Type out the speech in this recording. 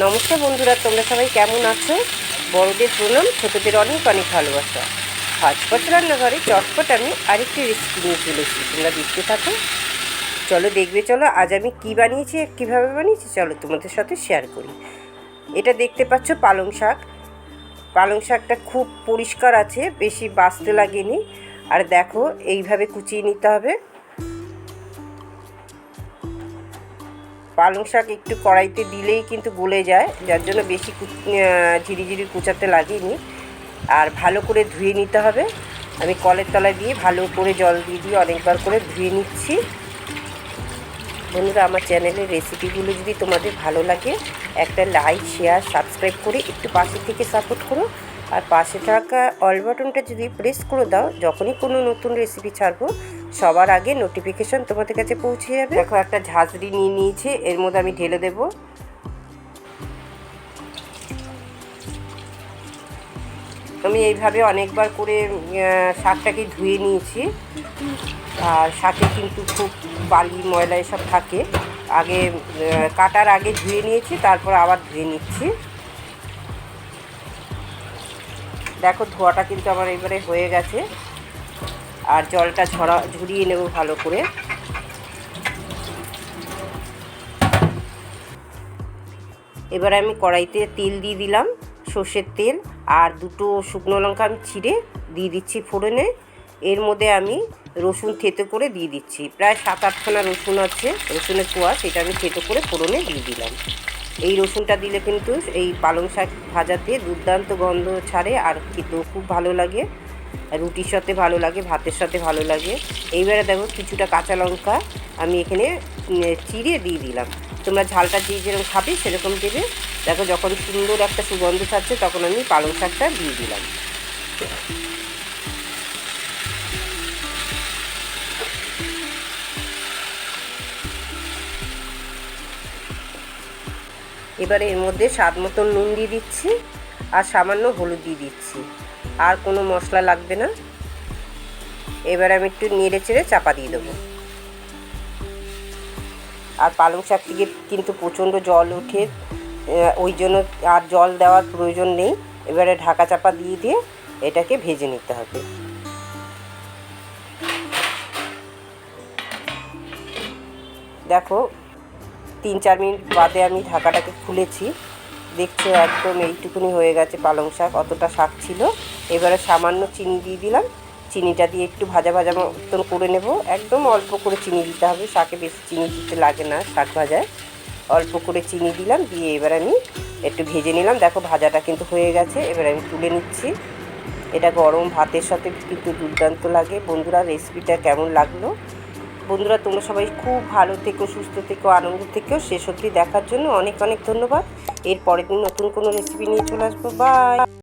নমস্কার বন্ধুরা, তোমরা সবাই কেমন আছো? বড়দের প্রণাম, ছোটদের অনেক অনেক ভালোবাসা। ঝটপট রান্নাঘরে চটপট আমি আরেকটি রেসিপি নিয়ে চলে এসেছি, তোমরা দেখতে থাকো। চলো দেখবে, চলো আজ আমি কী বানিয়েছি, কীভাবে বানিয়েছি চলো তোমাদের সাথে শেয়ার করি। এটা দেখতে পাচ্ছ পালং শাক। পালং শাকটা খুব পরিষ্কার আছে, বেশি বাছতে লাগেনি। আর দেখো এইভাবে কুচিয়ে নিতে হবে। পালং শাক একটু কড়াইতে দিলেই কিন্তু গলে যায়, যার জন্য বেশি ঝিরিঝিরি কুচাতে লাগেনি। আর ভালো করে ধুয়ে নিতে হবে। আমি কলের তলায় দিয়ে ভালো করে জল দিয়ে অনেকবার করে ধুয়ে নিচ্ছি। বন্ধুরা, আমার চ্যানেলের রেসিপিগুলো যদি তোমাদের ভালো লাগে, একটা লাইক, শেয়ার, সাবস্ক্রাইব করে একটু পাশে থেকে সাপোর্ট করো। আর পাশে থাকা অল বাটনটা যদি প্রেস করে দাও, যখনই কোনো নতুন রেসিপি ছাড়বো সবার আগে নোটিফিকেশন তোমাদের কাছে পৌঁছে যাবে। দেখো, একটা ঝাঁঝরি নিয়ে নিয়েছি, এর মধ্যে আমি ঢেলে দেব। আমি এইভাবে অনেকবার করে শাকটাকে ধুয়ে নিয়েছি। আর শাকে কিন্তু খুব বালি ময়লা এসব থাকে। আগে কাটার আগে ধুয়ে নিয়েছি, তারপর আবার ধুয়ে নিচ্ছি। দেখো, ধোয়াটা কিন্তু আমার এবারে হয়ে গেছে। আর জলটা ঝরিয়ে নেব ভালো করে। এবারে আমি কড়াইতে তেল দিয়ে দিলাম, সর্ষের তেল। আর দুটো শুকনো লঙ্কা আমি ছিঁড়ে দিয়ে দিচ্ছি ফোড়নে। এর মধ্যে আমি রসুন থেতো করে দিয়ে দিচ্ছি, প্রায় 7-8খানা রসুন আছে, রসুনের কোয়া, সেটা আমি থেতো করে ফোড়নে দিয়ে দিলাম। এই রসুনটা দিলে কিন্তু এই পালং শাক ভাজাতে দুর্দান্ত গন্ধ ছাড়ে, আর খেতেও খুব ভালো লাগে। রুটির সাথে ভালো লাগে, ভাতের সাথে ভালো লাগে। এইবারে দেখো, কিছুটা কাঁচা লঙ্কা আমি এখানে চিড়ে দিয়ে দিলাম। তোমরা ঝালটা যে যেরকম খাবে সেরকম দেবে। দেখো, যখন সুন্দর একটা সুগন্ধ ছাড়ছে তখন আমি পালং শাকটা দিয়ে দিলাম। এবারে এর মধ্যে স্বাদ মতন নুন দিয়ে দিচ্ছি, আর সামান্য হলুদ দিয়ে দিচ্ছি। আর কোনো মশলা লাগবে না। এবার আমি একটু নেড়ে চেড়ে চাপা দিয়ে দেবো। আর পালং শাক থেকে কিন্তু প্রচণ্ড জল ওঠে, ওই জন্য আর জল দেওয়ার প্রয়োজন নেই। এবারে ঢাকা চাপা দিয়ে এটাকে ভেজে নিতে হবে। দেখো, 3-4 মিনিট বাদে আমি ঢাকাটাকে খুলেছি। দেখছো, একদম এইটুকুনি হয়ে গেছে পালং শাক, অতটা শাক ছিল। এবারে সামান্য চিনি দিয়ে দিলাম। চিনিটা দিয়ে একটু ভাজা ভাজা মতন করে নেব। একদম অল্প করে চিনি দিতে হবে, শাকে বেশি চিনি দিতে লাগে না শাক ভাজায়। অল্প করে চিনি দিলাম, দিয়ে এবার আমি একটু ভেজে নিলাম। দেখো, ভাজাটা কিন্তু হয়ে গেছে। এবার আমি তুলে নিচ্ছি। এটা গরম ভাতের সাথে কিন্তু দুর্দান্ত লাগে। বন্ধুরা, রেসিপিটা কেমন লাগলো? বন্ধুরা, তোমরা সবাই খুব ভালো থেকো, সুস্থ থেকো, আনন্দ থেকো। শেষ অবধি দেখার জন্য অনেক অনেক ধন্যবাদ। এর পরের দিন নতুন কোনো রেসিপি নিয়ে চলে আসবো। বাই।